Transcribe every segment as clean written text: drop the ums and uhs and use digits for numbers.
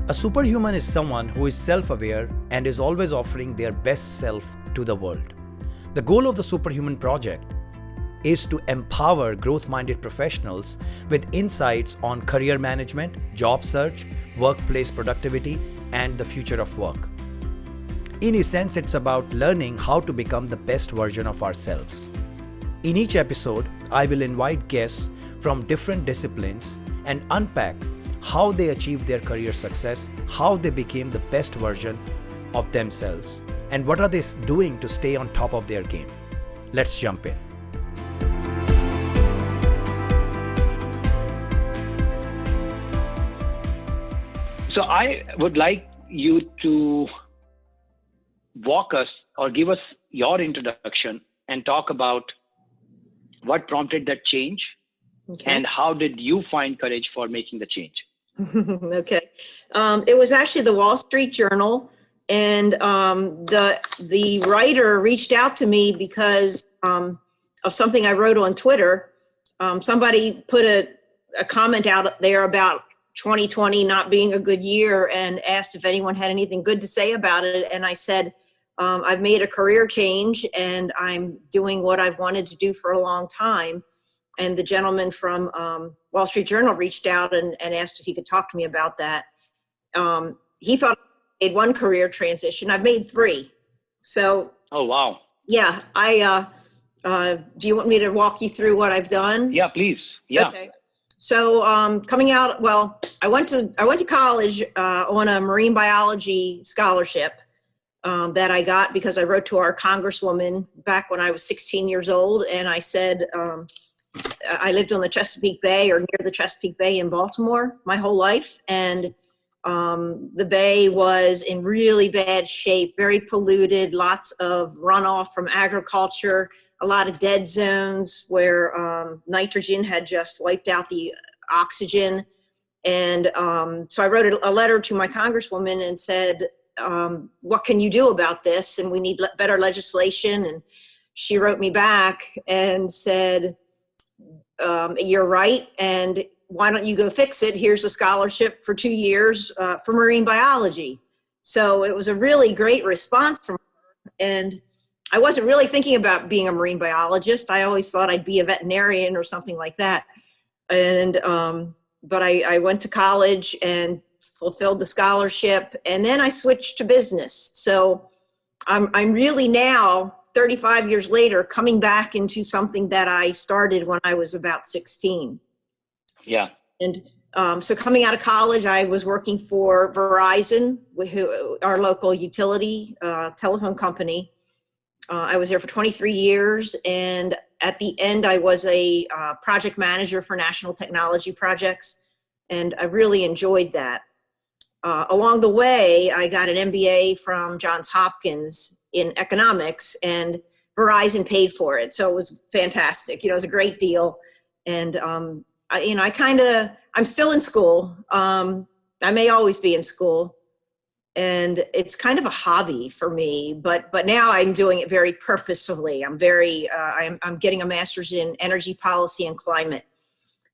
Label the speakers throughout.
Speaker 1: A superhuman is someone who is self-aware and is always offering their best self to the world. The goal of the Superhuman Project is to empower growth-minded professionals with insights on career management, job search, workplace productivity, and the future of work. In essence, it's about learning how to become the best version of ourselves. In each episode, I will invite guests from different disciplines and unpack how they achieved their career success, how they became the best version of themselves, and what are they doing to stay on top of their game. Let's jump in.
Speaker 2: So I would like you to walk us or give us your introduction and talk about what prompted that change, and how did you find courage for making the change?
Speaker 3: Okay. It was actually the Wall Street Journal, and the writer reached out to me because of something I wrote on Twitter. Somebody put a comment out there about 2020 not being a good year and asked if anyone had anything good to say about it. And I said, I've made a career change and I'm doing what I've wanted to do for a long time. And the gentleman from Wall Street Journal reached out and asked if he could talk to me about that. He thought I made one career transition. I've made three. So. Oh,
Speaker 2: wow.
Speaker 3: Yeah. Do you want me to walk you through what I've done?
Speaker 2: Yeah, please. Yeah.
Speaker 3: Okay. So coming out, well, I went to college on a marine biology scholarship that I got because I wrote to our congresswoman back when I was 16 years old. And I said, I lived on the Chesapeake Bay or near the Chesapeake Bay in Baltimore my whole life. And the bay was in really bad shape, very polluted, lots of runoff from agriculture, a lot of dead zones where nitrogen had just wiped out the oxygen. And so I wrote a letter to my congresswoman and said, what can you do about this? And we need better legislation. And she wrote me back and said, you're right. And why don't you go fix it? Here's a scholarship for 2 years for marine biology. So it was a really great response from her. And I wasn't really thinking about being a marine biologist. I always thought I'd be a veterinarian or something like that. And, but I went to college and fulfilled the scholarship, and then I switched to business. So I'm really now, 35 years later, coming back into something that I started when I was about 16.
Speaker 2: Yeah.
Speaker 3: And so coming out of college, I was working for Verizon, our local utility telephone company. I was there for 23 years, and at the end, I was a project manager for national technology projects, and I really enjoyed that. Along the way, I got an MBA from Johns Hopkins in economics, and Verizon paid for it, so it was fantastic. You know, it was a great deal, and I'm still in school. I may always be in school. And it's kind of a hobby for me, but now I'm doing it very purposefully. I'm getting a master's in energy policy and climate,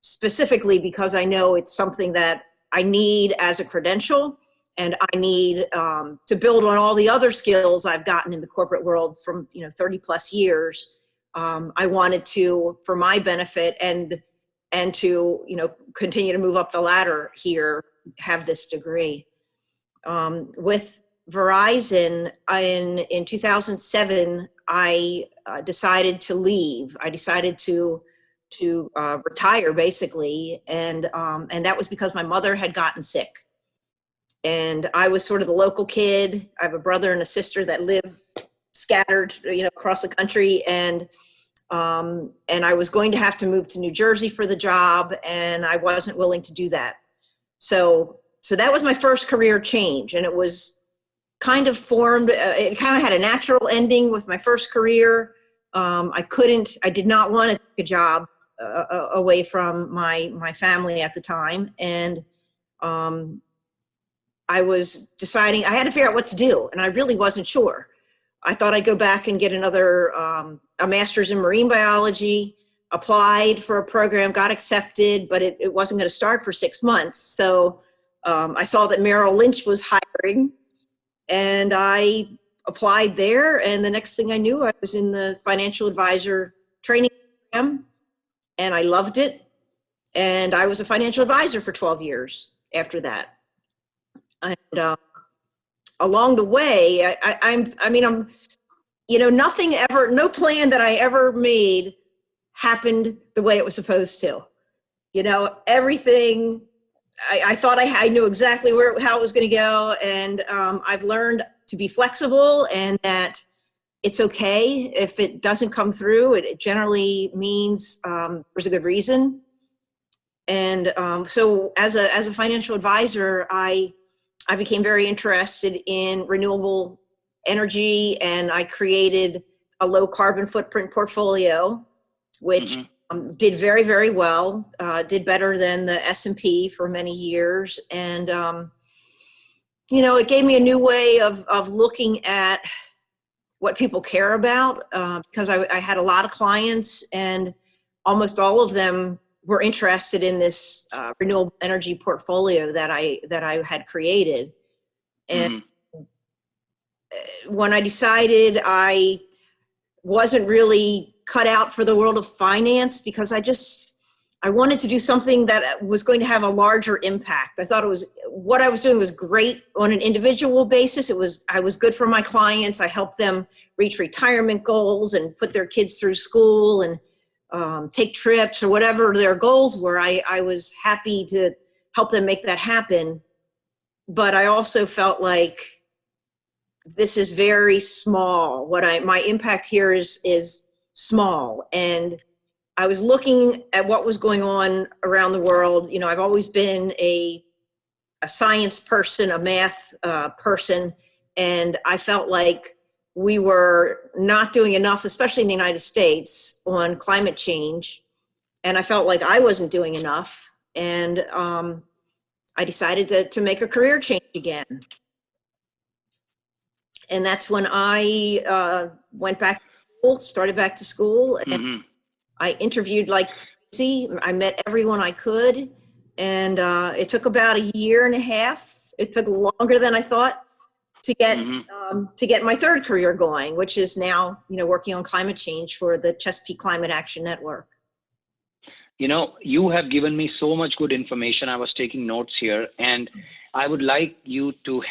Speaker 3: specifically because I know it's something that I need as a credential, and I need to build on all the other skills I've gotten in the corporate world from 30 plus years. I wanted to, for my benefit and to continue to move up the ladder here, have this degree. With Verizon in 2007, I decided to leave. I decided to retire, basically, and that was because my mother had gotten sick, and I was sort of the local kid. I have a brother and a sister that live scattered, across the country, and I was going to have to move to New Jersey for the job, and I wasn't willing to do that. So that was my first career change, and it was kind of formed, it kind of had a natural ending with my first career. I did not want to take a job away from my family at the time, and I was deciding, I had to figure out what to do, and I really wasn't sure. I thought I'd go back and get another, a master's in marine biology, applied for a program, got accepted, but it wasn't going to start for 6 months. So I saw that Merrill Lynch was hiring, and I applied there. And the next thing I knew, I was in the financial advisor training program, and I loved it. And I was a financial advisor for 12 years after that. And along the way, nothing ever, no plan that I ever made happened the way it was supposed to. Everything, I thought I knew exactly how it was going to go. And I've learned to be flexible, and that it's okay if it doesn't come through. It generally means there's a good reason. And so as a financial advisor, I became very interested in renewable energy, and I created a low carbon footprint portfolio, which did very, very well, did better than the S&P for many years. And, it gave me a new way of looking at what people care about, because I had a lot of clients, and almost all of them were interested in this renewable energy portfolio that I had created. And when I decided I wasn't really cut out for the world of finance, because I wanted to do something that was going to have a larger impact. I thought what I was doing was great on an individual basis. I was good for my clients. I helped them reach retirement goals and put their kids through school and take trips or whatever their goals were. I was happy to help them make that happen. But I also felt like this is very small. My impact here is small. And I was looking at what was going on around the world. I've always been a science person, a math person, and I felt like we were not doing enough, especially in the United States, on climate change. And I felt like I wasn't doing enough. And I decided to make a career change again. And that's when I went back to school, started back to school, and I interviewed like crazy. I met everyone I could. And it took about a year and a half. It took longer than I thought to get my third career going, which is now, working on climate change for the Chesapeake Climate Action Network.
Speaker 2: You have given me so much good information. I was taking notes here, and I would like you to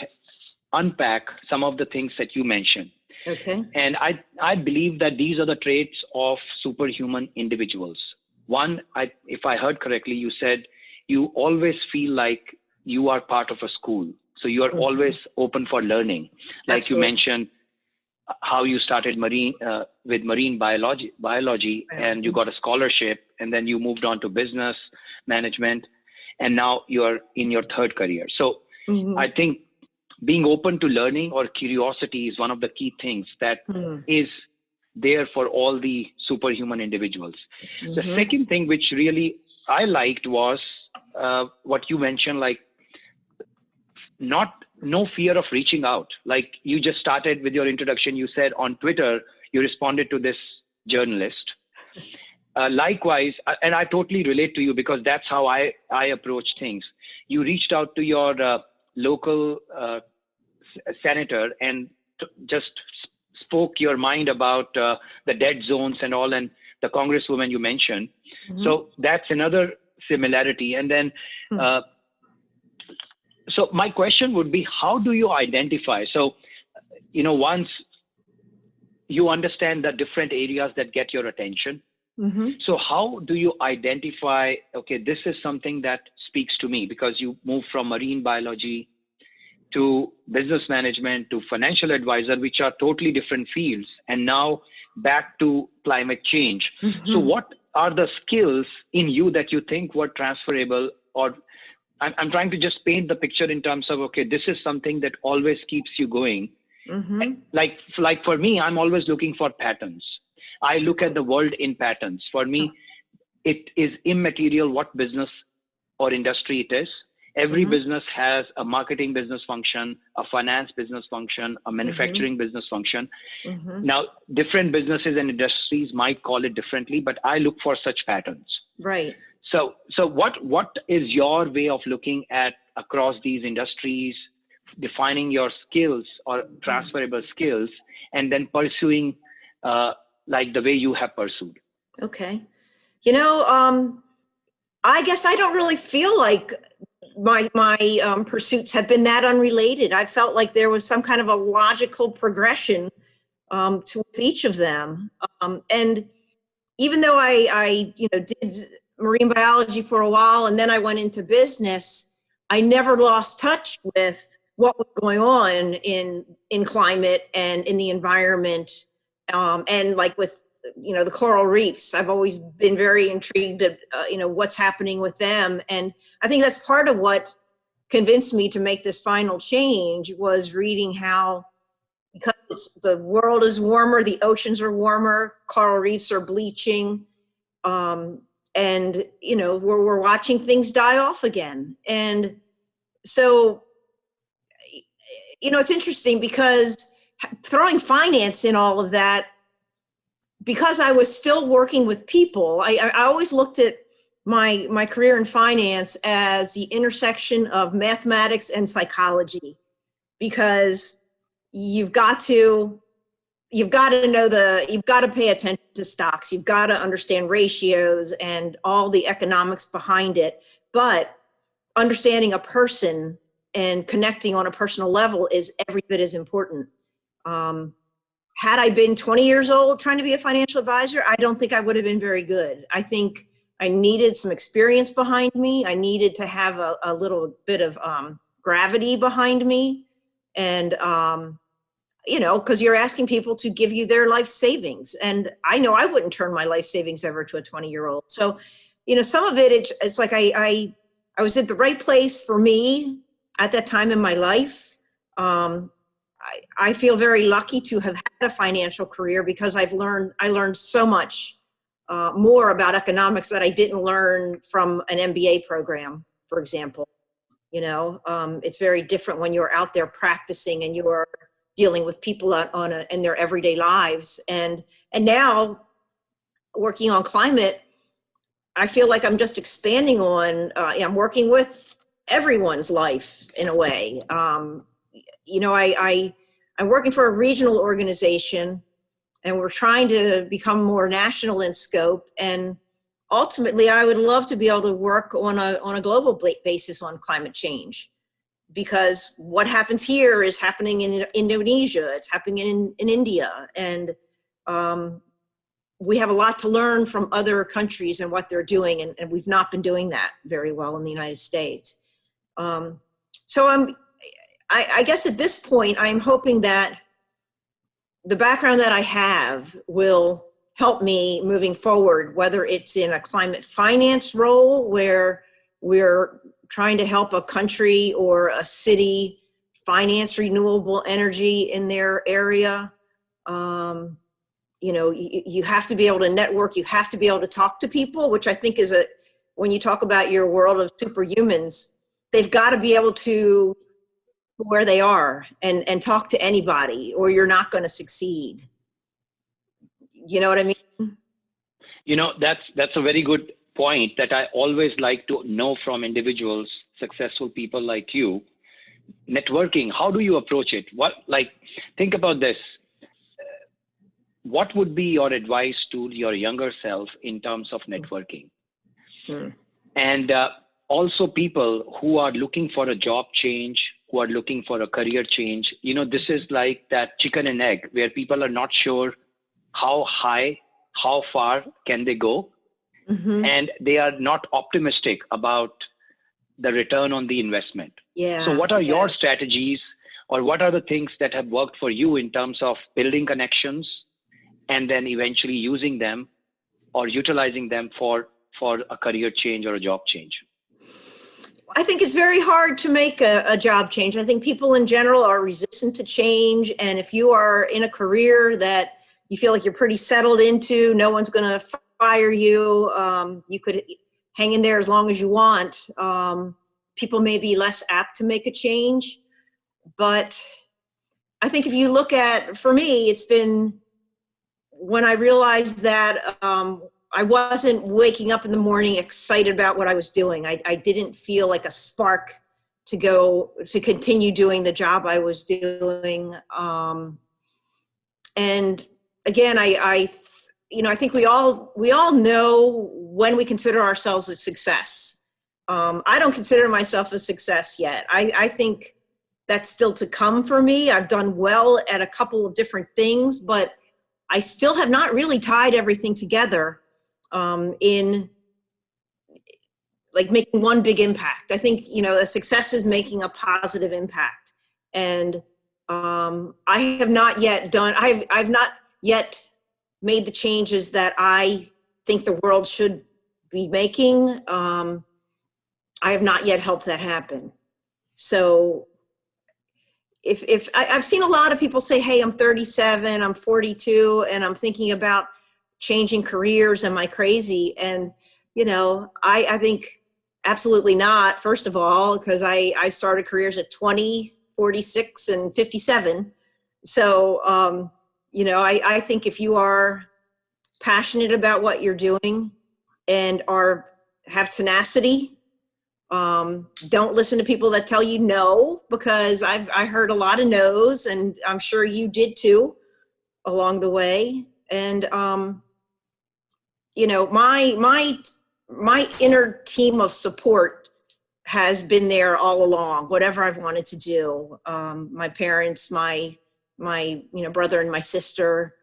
Speaker 2: unpack some of the things that you mentioned.
Speaker 3: Okay.
Speaker 2: And I believe that these are the traits of superhuman individuals. One, if I heard correctly, you said you always feel like you are part of a school. So you are always open for learning. Like Absolutely. You mentioned how you started with marine biology, and you got a scholarship, and then you moved on to business management, and now you're in your third career. So I think being open to learning or curiosity is one of the key things that is there for all the superhuman individuals. The second thing which really I liked was what you mentioned, like no fear of reaching out. Like you just started with your introduction, you said on Twitter, you responded to this journalist. Likewise, and I totally relate to you because that's how I approach things. You reached out to your local senator and just spoke your mind about the dead zones and all, and the congresswoman you mentioned. So that's another similarity. And then, so my question would be, how do you identify? So, once you understand the different areas that get your attention, so how do you identify, okay, this is something that speaks to me, because you move from marine biology to business management to financial advisor, which are totally different fields, and now back to climate change. So what are the skills in you that you think were transferable? Or I'm trying to just paint the picture in terms of, okay, this is something that always keeps you going. Like for me, I'm always looking for patterns. I look at the world in patterns. For me, it is immaterial what business or industry it is. Every business has a marketing business function, a finance business function, a manufacturing business function. Now, different businesses and industries might call it differently, but I look for such patterns.
Speaker 3: Right.
Speaker 2: So what is your way of looking at across these industries, defining your skills or transferable skills, and then pursuing like the way you have pursued?
Speaker 3: Okay. You know, I guess I don't really feel like my pursuits have been that unrelated. I felt like there was some kind of a logical progression to each of them. And even though I did marine biology for a while and then I went into business, I never lost touch with what was going on in climate and in the environment, and like with the coral reefs. I've always been very intrigued at what's happening with them, and I think that's part of what convinced me to make this final change was reading how, because the world is warmer, the oceans are warmer, coral reefs are bleaching, and we're watching things die off again. And so it's interesting because throwing finance in all of that, because I was still working with people, I always looked at my career in finance as the intersection of mathematics and psychology, because you've got to pay attention to stocks. You've got to understand ratios and all the economics behind it. But understanding a person and connecting on a personal level is every bit as important. Had I been 20 years old trying to be a financial advisor, I don't think I would have been very good. I think I needed some experience behind me. I needed to have a little bit of gravity behind me. And, because you're asking people to give you their life savings. And I know I wouldn't turn my life savings over to a 20-year-old. So, some of it's like I was at the right place for me at that time in my life. I feel very lucky to have had a financial career because I learned so much more about economics that I didn't learn from an MBA program, for example. It's very different when you're out there practicing and you're dealing with people in their everyday lives. And now working on climate, I feel like I'm just expanding on, I'm working with everyone's life in a way. I'm working for a regional organization and we're trying to become more national in scope. And ultimately, I would love to be able to work on a global basis on climate change, because what happens here is happening in Indonesia, it's happening in India. And we have a lot to learn from other countries and what they're doing. And we've not been doing that very well in the United States. So I guess at this point, I'm hoping that the background that I have will help me moving forward, whether it's in a climate finance role where we're trying to help a country or a city finance renewable energy in their area. You have to be able to network, you have to be able to talk to people, which I think is when you talk about your world of superhumans, they've got to be able to where they are and talk to anybody, or you're not going to succeed. You know what I mean?
Speaker 2: That's a very good point that I always like to know from individuals, successful people like you. Networking, how do you approach it? Think about this. What would be your advice to your younger self in terms of networking? And also people who are looking for a job change, who are looking for a career change. This is like that chicken and egg where people are not sure how high, how far can they go. Mm-hmm. And they are not optimistic about the return on the investment.
Speaker 3: Yeah.
Speaker 2: So what are your strategies, or what are the things that have worked for you in terms of building connections and then eventually using them or utilizing them for a career change or a job change?
Speaker 3: I think it's very hard to make a job change. I think people in general are resistant to change. And if you are in a career that you feel like you're pretty settled into, no one's going to fire you, you could hang in there as long as you want. People may be less apt to make a change. But I think if you look at, for me, it's been when I realized that I wasn't waking up in the morning excited about what I was doing. I didn't feel like a spark to continue doing the job I was doing. And again, I think we all know when we consider ourselves a success. I don't consider myself a success yet. I think that's still to come for me. I've done well at a couple of different things, but I still have not really tied everything together in like making one big impact. I think, a success is making a positive impact. And I've not yet made the changes that I think the world should be making. I have not yet helped that happen. So if I've seen a lot of people say, hey, I'm 37, I'm 42, and I'm thinking about changing careers. Am I crazy? And, I think absolutely not, first of all, because I started careers at 20, 46, and 57. So, I think if you are passionate about what you're doing and have tenacity, don't listen to people that tell you no, because I heard a lot of no's, and I'm sure you did too along the way. And, my inner team of support has been there all along, whatever I've wanted to do. My parents, my brother and my sister,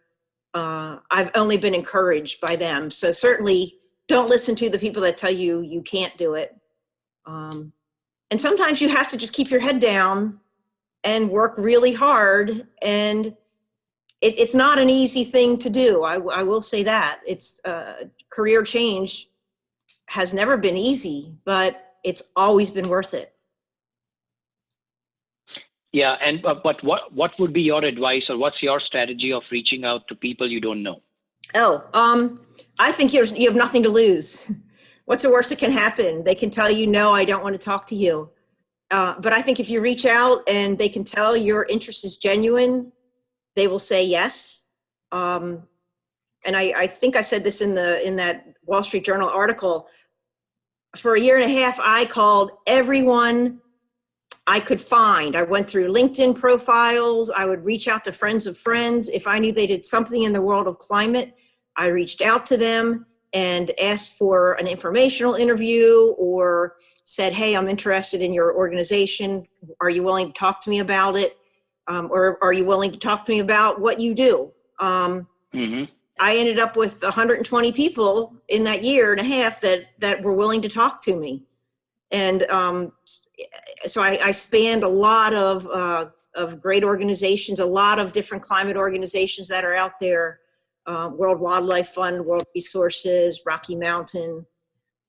Speaker 3: I've only been encouraged by them. So certainly don't listen to the people that tell you you can't do it. And sometimes you have to just keep your head down and work really hard. And it's not an easy thing to do. I will say that. It's career change has never been easy, but it's always been worth it.
Speaker 2: Yeah, and but what would be your advice, or what's your strategy of reaching out to people you don't know?
Speaker 3: I think you have nothing to lose. What's the worst that can happen? They can tell you, no, I don't want to talk to you. But I think if you reach out and they can tell your interest is genuine, they will say yes. And I think I said this in that Wall Street Journal article. For a year and a half, I called everyone I could find. I went through LinkedIn profiles. I would reach out to friends of friends. If I knew they did something in the world of climate, I reached out to them and asked for an informational interview, or said, hey, I'm interested in your organization. Are you willing to talk to me about it? Or are you willing to talk to me about what you do? I ended up with 120 people in that year and a half that were willing to talk to me. And so I spanned a lot of great organizations, a lot of different climate organizations that are out there. World Wildlife Fund, World Resources, Rocky Mountain,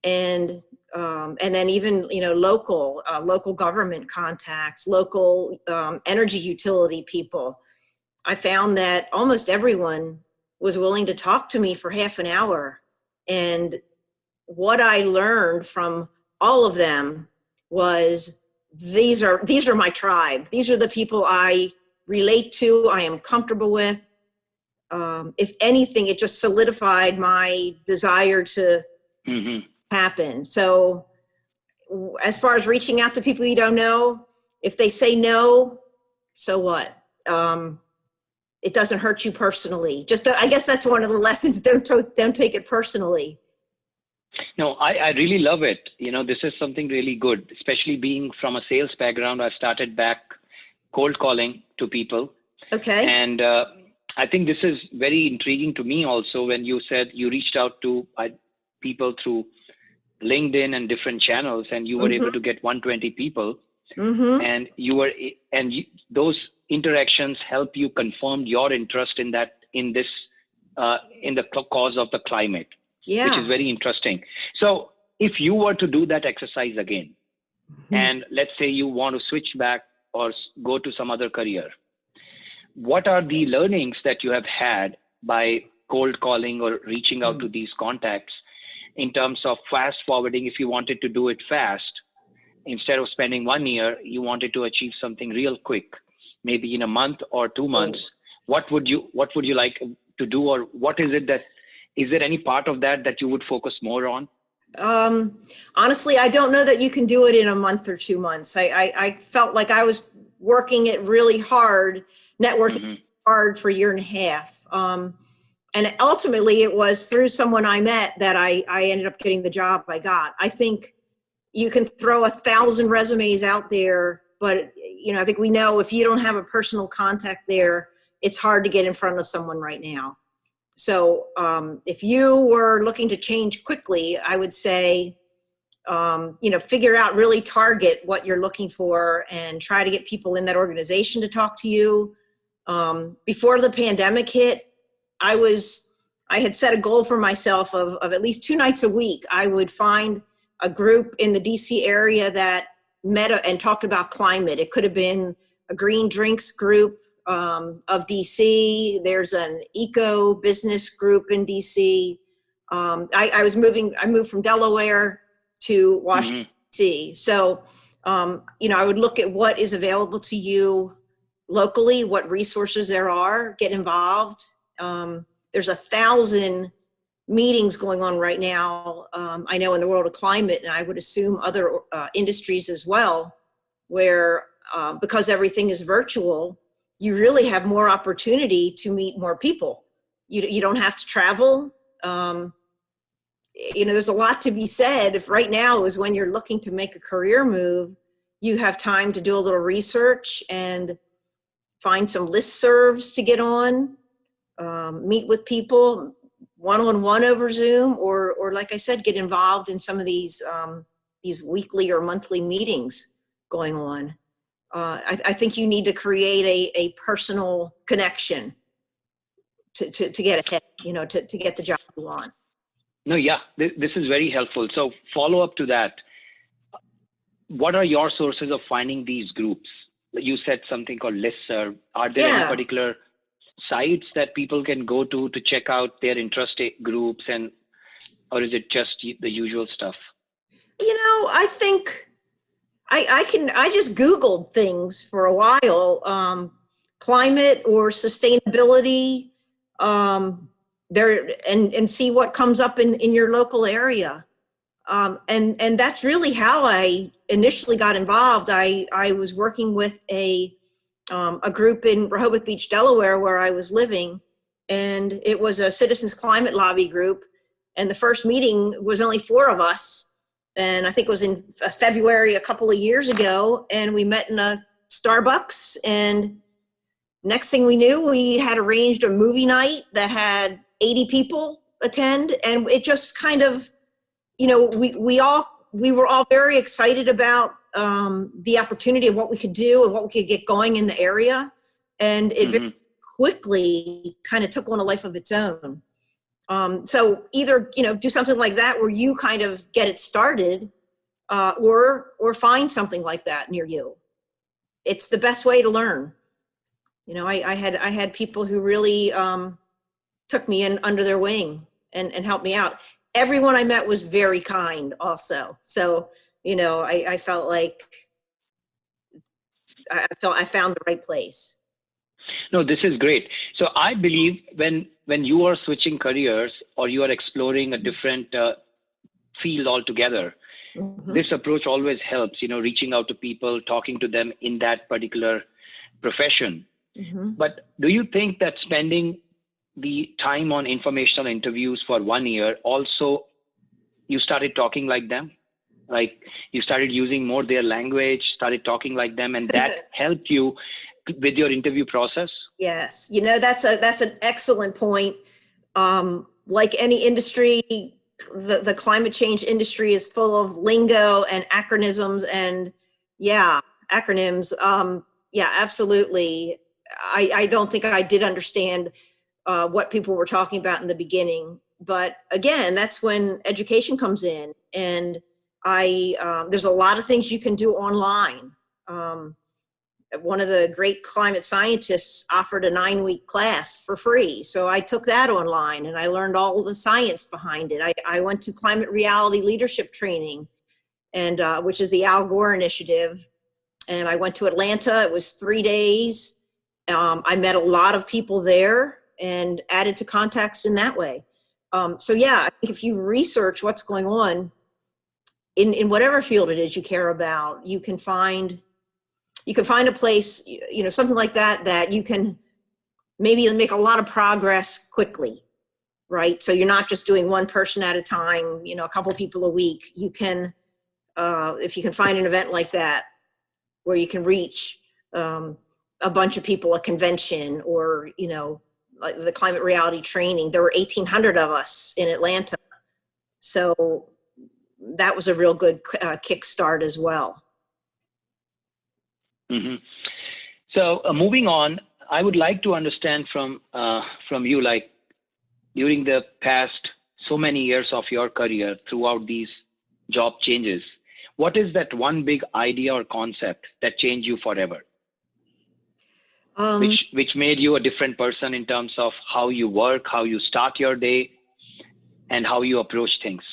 Speaker 3: and then even local government contacts, local energy utility people. I found that almost everyone was willing to talk to me for half an hour, and what I learned from all of them was these are my tribe. These are the people I relate to, I am comfortable with. If anything, it just solidified my desire to happen. So as far as reaching out to people you don't know, if they say no, so what? It doesn't hurt you personally. I guess that's one of the lessons. Don't take it personally.
Speaker 2: No, I really love it. This is something really good, especially being from a sales background. I started back cold calling to people.
Speaker 3: Okay.
Speaker 2: And I think this is very intriguing to me also, when you said you reached out to people through LinkedIn and different channels, and you were able to get 120 people, and those interactions help you confirm your interest in the cause of the climate, which is very interesting. So if you were to do that exercise again, and let's say you want to switch back or go to some other career, what are the learnings that you have had by cold calling or reaching out to these contacts in terms of fast forwarding? If you wanted to do it fast, instead of spending 1 year, you wanted to achieve something real quick, maybe in a month or 2 months, what would you like to do, or what is it that Is there any part of that that you would focus more on?
Speaker 3: Honestly, I don't know that you can do it in a month or 2 months. I felt like I was working it really hard, networking hard for a year and a half. And ultimately it was through someone I met that I ended up getting the job I got. I think you can throw 1,000 resumes out there, but I think we know if you don't have a personal contact there, it's hard to get in front of someone right now. So if you were looking to change quickly, I would say, figure out, really target what you're looking for and try to get people in that organization to talk to you. Before the pandemic hit, I had set a goal for myself of at least 2 nights a week. I would find a group in the DC area that met and talked about climate. It could have been a green drinks group of DC. There's an eco business group in DC. I moved from Delaware to Washington, D.C. So, I would look at what is available to you locally, what resources there are, get involved. There's 1,000 meetings going on right now, I know, in the world of climate, and I would assume other industries as well, where because everything is virtual, you really have more opportunity to meet more people. You don't have to travel. There's a lot to be said. If right now is when you're looking to make a career move, you have time to do a little research and find some listservs to get on, meet with people one-on-one over Zoom, or like I said, get involved in some of these weekly or monthly meetings going on. I think you need to create a personal connection to get ahead, to get the job you want.
Speaker 2: No, yeah, this is very helpful. So follow up to that. What are your sources of finding these groups? You said something called listserv. Are there any particular sites that people can go to check out their interest groups, or is it just the usual stuff?
Speaker 3: I think I just Googled things for a while, climate or sustainability, there, and see what comes up in your local area. And that's really how I initially got involved. I was working with a group in Rehoboth Beach, Delaware, where I was living, and it was a citizens climate lobby group. And the first meeting was only 4 of us, and I think it was in February a couple of years ago, and we met in a Starbucks, and next thing we knew, we had arranged a movie night that had 80 people attend, and it just kind of, we were all very excited about the opportunity of what we could do and what we could get going in the area. And it very quickly kind of took on a life of its own. So either, do something like that where you kind of get it started, or find something like that near you. It's the best way to learn. I had people who really took me in under their wing and helped me out. Everyone I met was very kind also. So, I felt like I found the right place.
Speaker 2: No, this is great. So I believe when you are switching careers or you are exploring a different field altogether, this approach always helps, reaching out to people, talking to them in that particular profession. But do you think that spending the time on informational interviews for 1 year, also you started talking like them? Like you started using more their language, started talking like them, and that helped you with your interview process?
Speaker 3: Yes, that's an excellent point. Like any industry, the climate change industry is full of lingo and acronyms, and acronyms. Yeah, absolutely. I don't think I did understand what people were talking about in the beginning, but again, that's when education comes in, and there's a lot of things you can do online. One of the great climate scientists offered a 9-week class for free. So I took that online and I learned all the science behind it. I went to climate reality leadership training, and which is the Al Gore initiative. And I went to Atlanta. It was 3 days. I met a lot of people there and added to contacts in that way. So yeah, I think if you research what's going on in whatever field it is you care about, you can find a place, something like that, that you can maybe make a lot of progress quickly, right? So you're not just doing one person at a time, a couple people a week. You can, if you can find an event like that where you can reach a bunch of people, a convention, or, like the climate reality training. There were 1,800 of us in Atlanta. So that was a real good kickstart as well.
Speaker 2: Mm-hmm. So moving on, I would like to understand from you, like during the past so many years of your career, throughout these job changes, what is that one big idea or concept that changed you forever? Which made you a different person in terms of how you work, how you start your day, and how you approach things?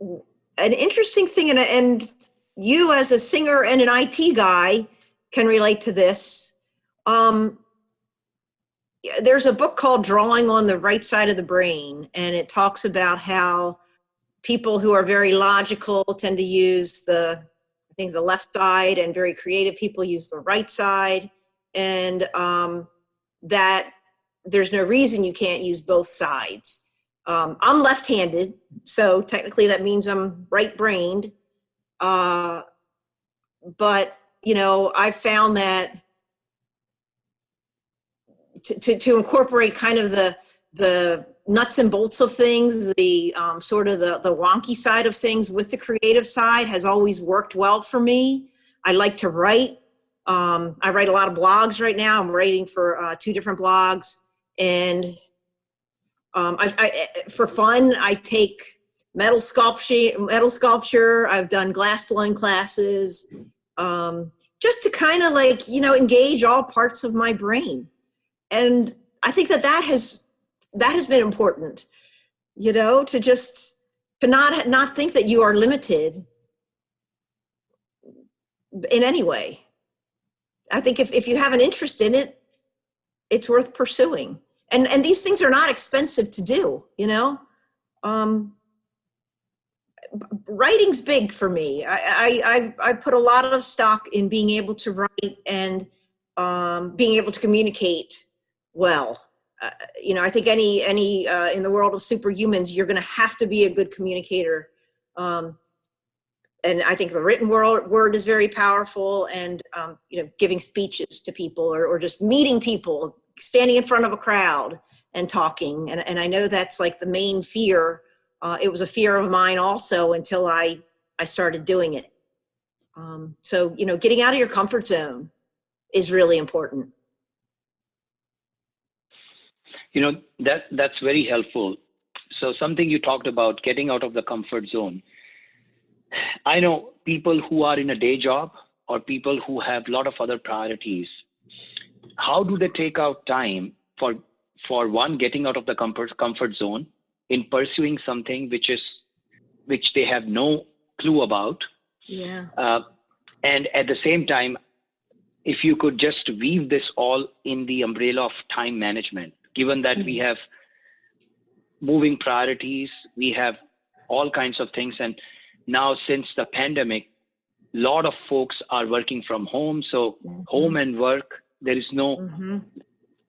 Speaker 3: An interesting thing, and you as a singer and an IT guy can relate to this. There's a book called Drawing on the Right Side of the Brain, and it talks about how people who are very logical tend to use the left side, and very creative people use the right side, and that there's no reason you can't use both sides. I'm left-handed, so technically that means I'm right-brained. But, I've found that to incorporate kind of the nuts and bolts of things, the sort of the wonky side of things with the creative side has always worked well for me. I like to write. I write a lot of blogs right now. I'm writing for 2 different blogs, and for fun, I take metal sculpture. I've done glass blowing classes, just to kind of engage all parts of my brain. And I think that has been important, to not think that you are limited in any way. I think if you have an interest in it, it's worth pursuing. And these things are not expensive to do, Writing's big for me. I put a lot of stock in being able to write and being able to communicate well. I think any in the world of superhumans, you're going to have to be a good communicator. And I think the written word is very powerful, and giving speeches to people, or just meeting people, standing in front of a crowd and talking. And I know that's like the main fear. It was a fear of mine also until I started doing it. So getting out of your comfort zone is really important.
Speaker 2: That's very helpful. So something you talked about, getting out of the comfort zone. I know people who are in a day job, or people who have a lot of other priorities. How do they take out time for one, getting out of the comfort zone in pursuing something which they have no clue about?
Speaker 3: Yeah.
Speaker 2: And at the same time, if you could just weave this all in the umbrella of time management, given that we have moving priorities, we have all kinds of things. And now since the pandemic, a lot of folks are working from home. So home and work, there is no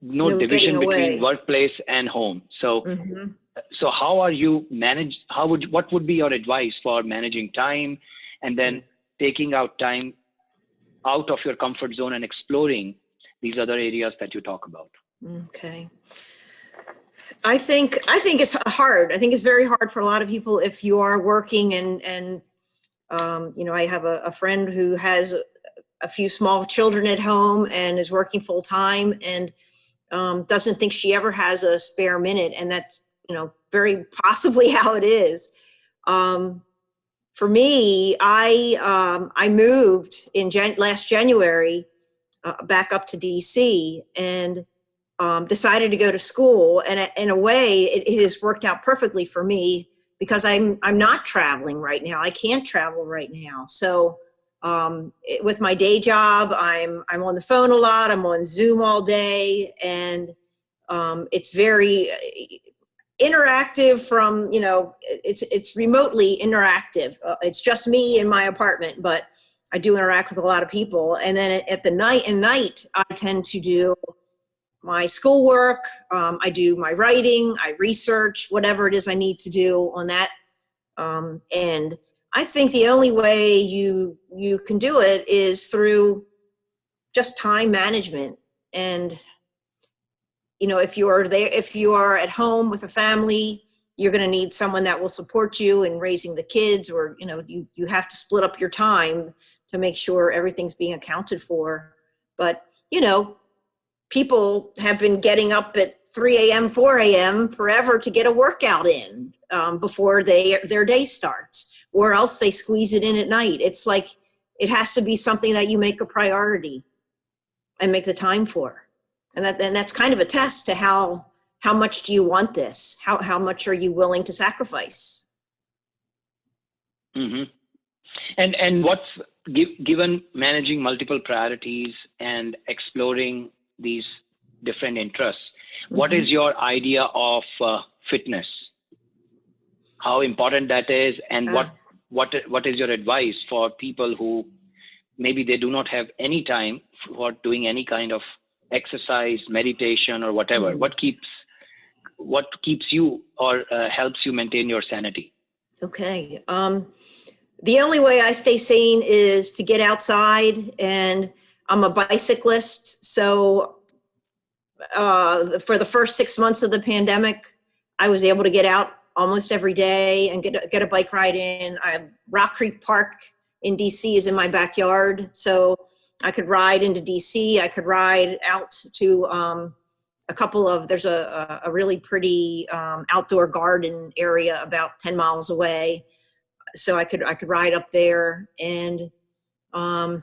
Speaker 2: division between workplace and home. So, so how are you what would be your advice for managing time, and then taking out time out of your comfort zone and exploring these other areas that you talk about?
Speaker 3: Okay. I think it's hard. I think it's very hard for a lot of people if you are working and I have a friend who has a few small children at home and is working full time, and doesn't think she ever has a spare minute. And that's, very possibly how it is. For me, I moved in last January back up to DC, and decided to go to school. And in a way, it has worked out perfectly for me, because I'm not traveling right now. I can't travel right now. So with my day job, I'm on the phone a lot. I'm on Zoom all day, and it's very, interactive from, it's remotely interactive. It's just me in my apartment, but I do interact with a lot of people. And then at night, I tend to do my schoolwork. I do my writing, I research, whatever it is I need to do on that. And I think the only way you can do it is through just time management. And if you are at home with a family, you're going to need someone that will support you in raising the kids, or you have to split up your time to make sure everything's being accounted for. But people have been getting up at 3 a.m., 4 a.m. forever to get a workout in before their day starts, or else they squeeze it in at night. It's like it has to be something that you make a priority and make the time for. And that's kind of a test to how much do you want this? How much are you willing to sacrifice?
Speaker 2: Mm-hmm. And what's given managing multiple priorities and exploring these different interests, what is your idea of fitness? How important that is, and what is your advice for people who maybe they do not have any time for doing any kind of exercise, meditation, or whatever? What keeps you or helps you maintain your sanity?
Speaker 3: Okay. The only way I stay sane is to get outside, and I'm a bicyclist. So for the first 6 months of the pandemic, I was able to get out almost every day and get a bike ride in. Rock Creek Park in DC is in my backyard. So I could ride into DC. I could ride out to there's a really pretty outdoor garden area about 10 miles away. So I could ride up there, and I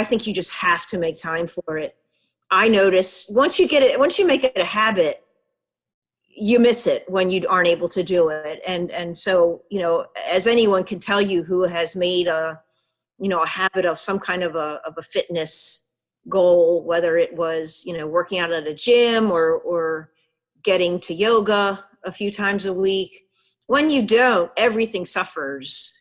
Speaker 3: think you just have to make time for it. I notice once you make it a habit, you miss it when you aren't able to do it. And so, as anyone can tell you who has made a habit of some kind of a fitness goal, whether it was, working out at a gym or getting to yoga a few times a week, when you don't, everything suffers.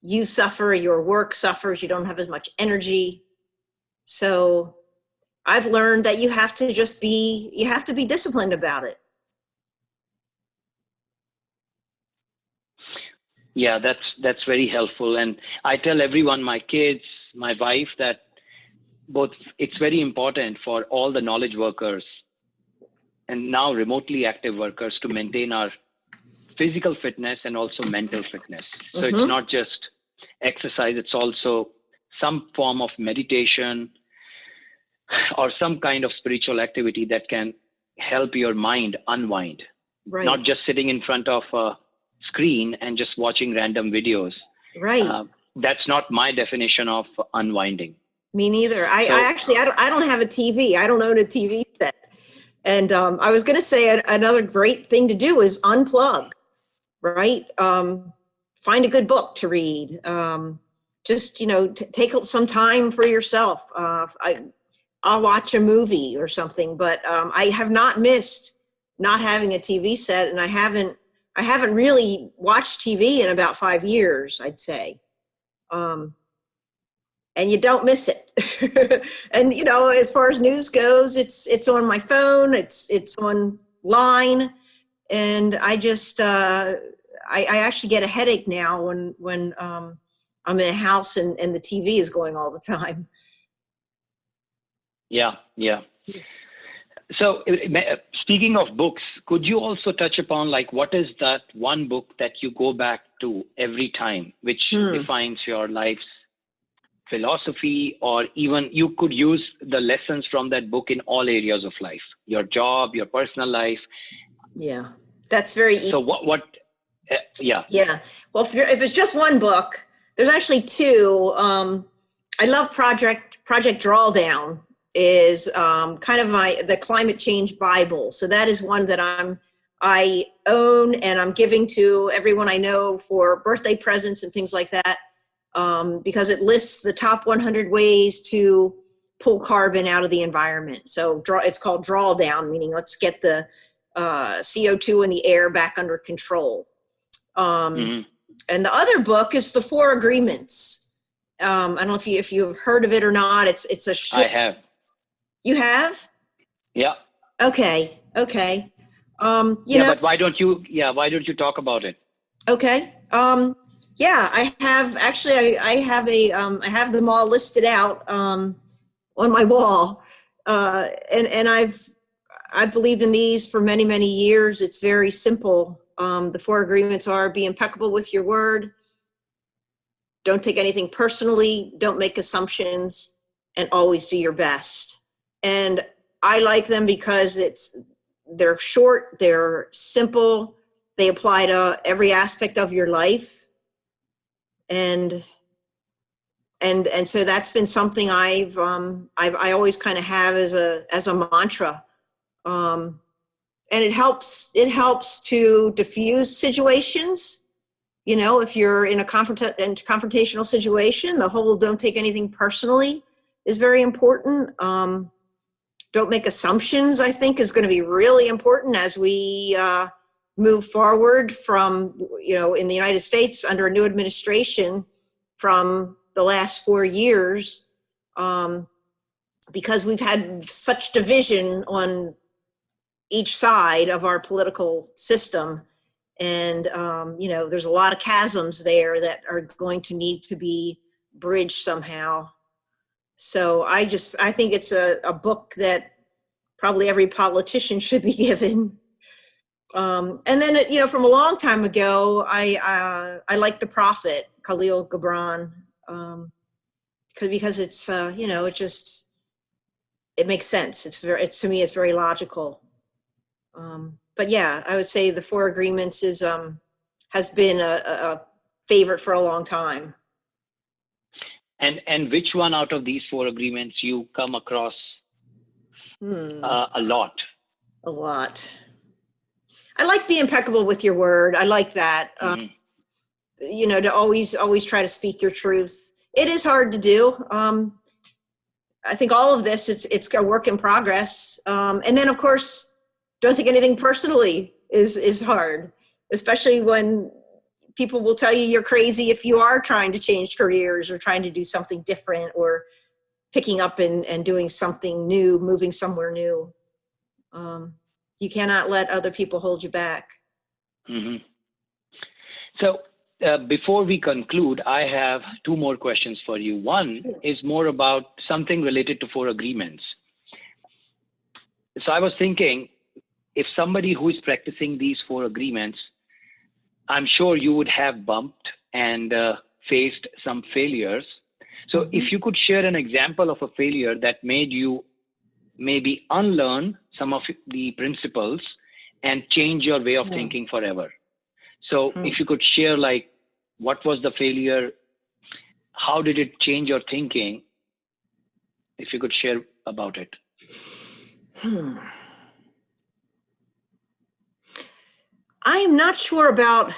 Speaker 3: You suffer, your work suffers, you don't have as much energy. So I've learned that you have to be disciplined about it.
Speaker 2: Yeah, that's very helpful. And I tell everyone, my kids, my wife, that it's very important for all the knowledge workers and now remotely active workers to maintain our physical fitness and also mental fitness. So It's not just exercise, it's also some form of meditation or some kind of spiritual activity that can help your mind unwind.
Speaker 3: Right.
Speaker 2: Not just sitting in front of a screen and just watching random videos.
Speaker 3: Right.
Speaker 2: That's not my definition of unwinding.
Speaker 3: Me neither. I don't have a TV. I don't own a TV set. And I was going to say another great thing to do is unplug, right? Find a good book to read. Just, take some time for yourself. I'll watch a movie or something, but I have not missed not having a TV set, and I haven't really watched TV in about 5 years, I'd say. And you don't miss it. And as far as news goes, it's on my phone, it's online, and I just I actually get a headache now when I'm in a house and the TV is going all the time.
Speaker 2: Yeah. So speaking of books, could you also touch upon what is that one book that you go back to every time, which defines your life's philosophy, or even you could use the lessons from that book in all areas of life, your job, your personal life?
Speaker 3: Yeah, that's very easy.
Speaker 2: So what yeah.
Speaker 3: Well, if it's just one book, there's actually two. I love Project Drawdown is kind of the climate change Bible. So that is one that I own and I'm giving to everyone I know for birthday presents and things like that, because it lists the top 100 ways to pull carbon out of the environment. So it's called drawdown, meaning let's get the CO2 in the air back under control. And the other book is The Four Agreements. I don't know if you've heard of it or not. It's a short.
Speaker 2: I have.
Speaker 3: You have?
Speaker 2: Yeah.
Speaker 3: Okay. Okay.
Speaker 2: But why don't you talk about it?
Speaker 3: Okay. Yeah, I have actually. I have have them all listed out on my wall, and I've believed in these for many, many years. It's very simple. The four agreements are: be impeccable with your word, don't take anything personally, don't make assumptions, and always do your best. And I like them because they're short, they're simple, they apply to every aspect of your life. And so that's been something I always kind of have as a mantra. And it helps to diffuse situations. You know, if you're in a confrontational situation, the whole don't take anything personally is very important. Don't make assumptions, I think, is going to be really important as we move forward from, in the United States under a new administration from the last 4 years, because we've had such division on each side of our political system. And, there's a lot of chasms there that are going to need to be bridged somehow. So I think it's a book that probably every politician should be given. And then, from a long time ago, I like The Prophet, Khalil Gibran, because it's, it makes sense. To me, it's very logical. But yeah, I would say The Four Agreements has been a favorite for a long time.
Speaker 2: And which one out of these four agreements you come across a lot?
Speaker 3: A lot. I like be impeccable with your word. I like that. To always try to speak your truth. It is hard to do. I think all of this, it's a work in progress. And then, of course, don't take anything personally is hard, especially when people will tell you you're crazy if you are trying to change careers or trying to do something different or picking up and doing something new, moving somewhere new. You cannot let other people hold you back.
Speaker 2: Mm-hmm. So before we conclude, I have two more questions for you. One is more about something related to four agreements. So I was thinking, if somebody who is practicing these four agreements, I'm sure you would have bumped and faced some failures. So if you could share an example of a failure that made you maybe unlearn some of the principles and change your way of thinking forever. So if you could share, like, what was the failure? How did it change your thinking? If you could share about it.
Speaker 3: I am not sure about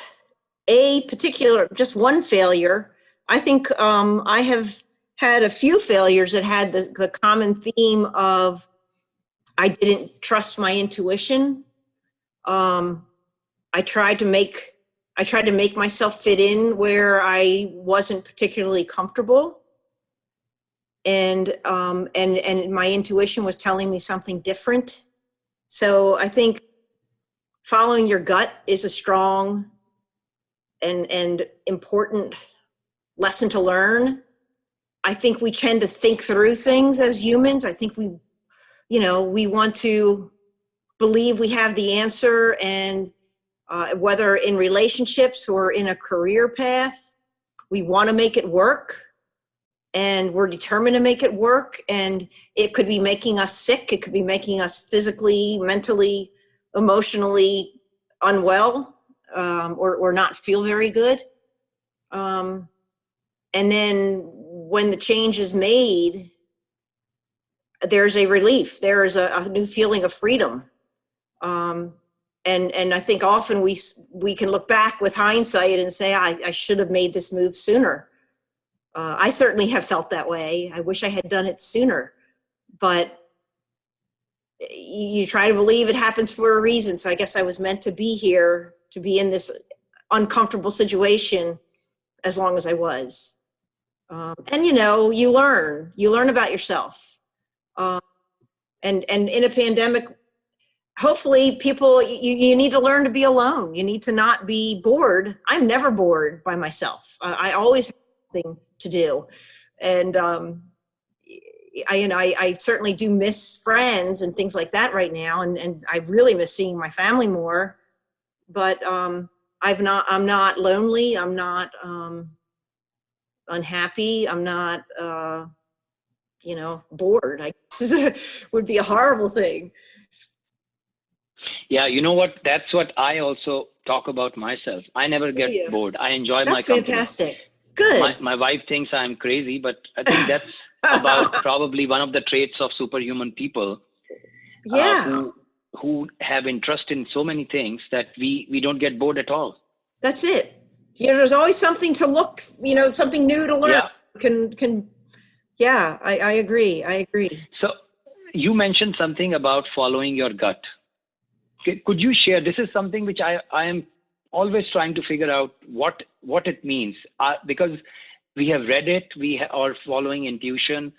Speaker 3: just one failure. I think I have had a few failures that had the common theme of I didn't trust my intuition. I tried to make myself fit in where I wasn't particularly comfortable, and my intuition was telling me something different. So I think following your gut is a strong and important lesson to learn. I think we tend to think through things as humans. I think we want to believe we have the answer, and whether in relationships or in a career path, we want to make it work, and we're determined to make it work. And it could be making us sick. It could be making us physically, mentally, emotionally unwell, or not feel very good. And then when the change is made, there's a relief. There is a new feeling of freedom. And I think often we can look back with hindsight and say, I should have made this move sooner. I certainly have felt that way. I wish I had done it sooner. but you try to believe it happens for a reason. So I guess I was meant to be here, to be in this uncomfortable situation as long as I was. And you know, you learn about yourself. And in a pandemic, hopefully people, you need to learn to be alone. You need to not be bored. I'm never bored by myself. I always have something to do. And I certainly do miss friends and things like that right now. And I really miss seeing my family more, but I'm not lonely. I'm not unhappy. I'm not, bored. I guess would be a horrible thing.
Speaker 2: Yeah, you know what? That's what I also talk about myself. I never get bored. I enjoy my company.
Speaker 3: That's fantastic. Good.
Speaker 2: My wife thinks I'm crazy, but I think that's about probably one of the traits of superhuman people.
Speaker 3: Yeah.
Speaker 2: Who have interest in so many things that we don't get bored at all.
Speaker 3: That's it. There's always something to look, something new to learn.
Speaker 2: Yeah.
Speaker 3: I agree.
Speaker 2: So you mentioned something about following your gut. Could you share? This is something which I am always trying to figure out what it means, because we have read it, we are following intuition.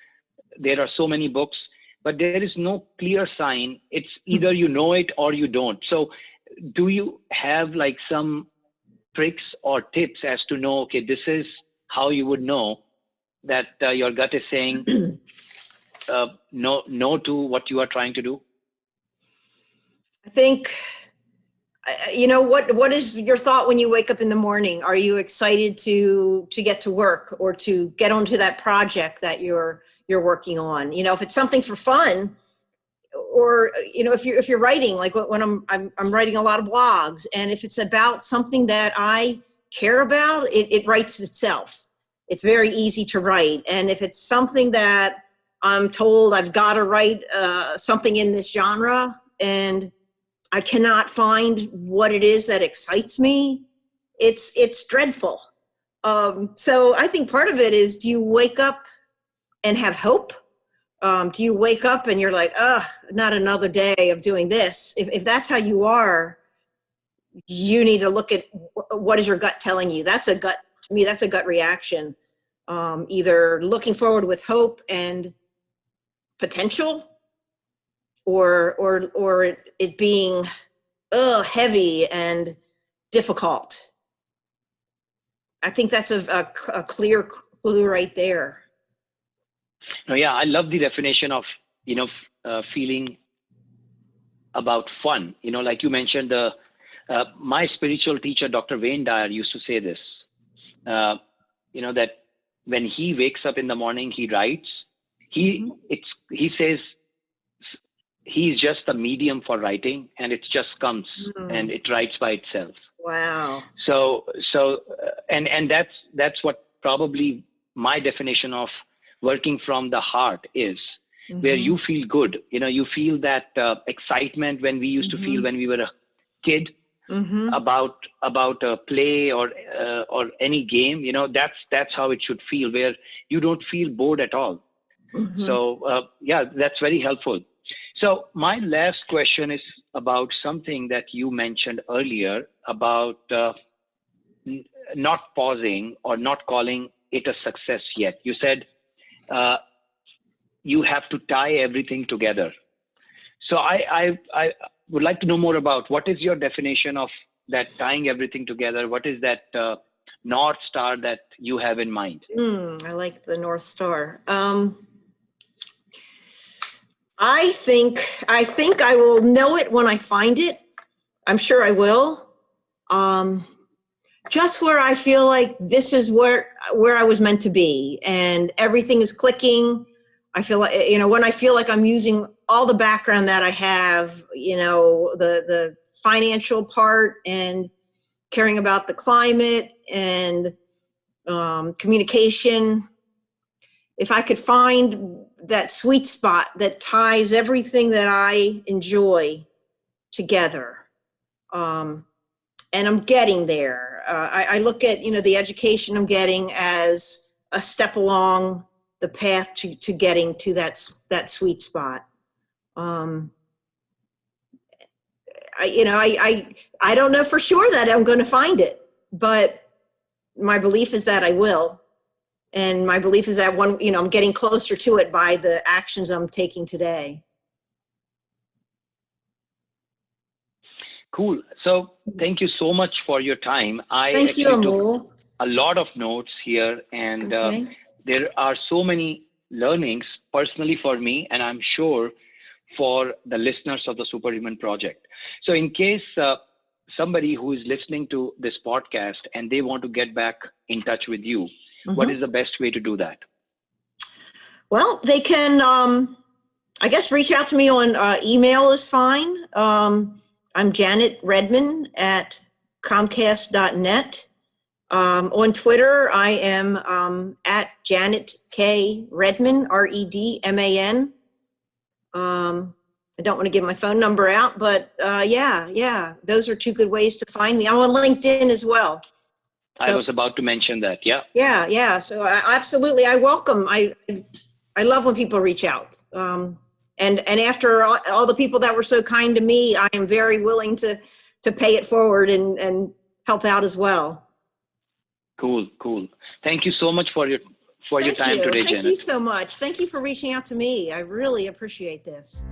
Speaker 2: There are so many books, but there is no clear sign. It's either you know it or you don't. So do you have like some tricks or tips as to know, okay, this is how you would know that your gut is saying no to what you are trying to do?
Speaker 3: I think, what is your thought when you wake up in the morning? Are you excited to get to work or to get onto that project that you're working on? If it's something for fun, or if you're writing, like when I'm writing a lot of blogs, and if it's about something that I care about, it writes itself. It's very easy to write. And if it's something that I'm told I've got to write something in this genre, and I cannot find what it is that excites me, it's dreadful. So I think part of it is, do you wake up and have hope? Do you wake up and you're like, not another day of doing this? If that's how you are, you need to look at what is your gut telling you. To me, that's a gut reaction. Either looking forward with hope and potential, or it being heavy and difficult. I think that's a clear clue right there.
Speaker 2: No, yeah, I love the definition of feeling about fun. Like you mentioned, my spiritual teacher, Dr. Wayne Dyer, used to say this. That when he wakes up in the morning, he writes. He says he's just a medium for writing, and it just comes and it writes by itself.
Speaker 3: Wow.
Speaker 2: So and that's what probably my definition of working from the heart is, where you feel good. You feel that excitement when we used to feel when we were a kid about a play or any game. That's how it should feel, where you don't feel bored at all. So that's very helpful. So my last question is about something that you mentioned earlier about not pausing or not calling it a success yet. You said you have to tie everything together. So I would like to know more about what is your definition of that tying everything together. What is that North Star that you have in mind?
Speaker 3: I like the North Star. I think I will know it when I find it. I'm sure I will. Just where I feel like this is where I was meant to be, and everything is clicking. I feel like, when I feel like I'm using all the background that I have, the financial part and caring about the climate and communication. If I could find that sweet spot that ties everything that I enjoy together, and I'm getting there. I look at, the education I'm getting as a step along the path to getting to that sweet spot. I don't know for sure that I'm going to find it, but my belief is that I will. And my belief is that I'm getting closer to it by the actions I'm taking today.
Speaker 2: Cool. So thank you so much for your time.
Speaker 3: Thank you, Amul.
Speaker 2: Took a lot of notes here, and
Speaker 3: Okay.
Speaker 2: there are so many learnings personally for me, and I'm sure for the listeners of the Superhuman Project. So in case somebody who is listening to this podcast and they want to get back in touch with you, what is the best way to do that?
Speaker 3: Well, they can, I guess, reach out to me on email is fine. I'm Janet Redman at Comcast.net. On Twitter, I am at Janet K. Redman, Redman. I don't want to give my phone number out, but yeah, those are two good ways to find me. I'm on LinkedIn as well. So,
Speaker 2: I was about to mention that. Yeah.
Speaker 3: Yeah. So absolutely, I welcome. I love when people reach out. And after all the people that were so kind to me, I am very willing to pay it forward and help out as well.
Speaker 2: Cool. Thank you so much for your time today, Janet.
Speaker 3: Thank you so much. Thank you for reaching out to me. I really appreciate this.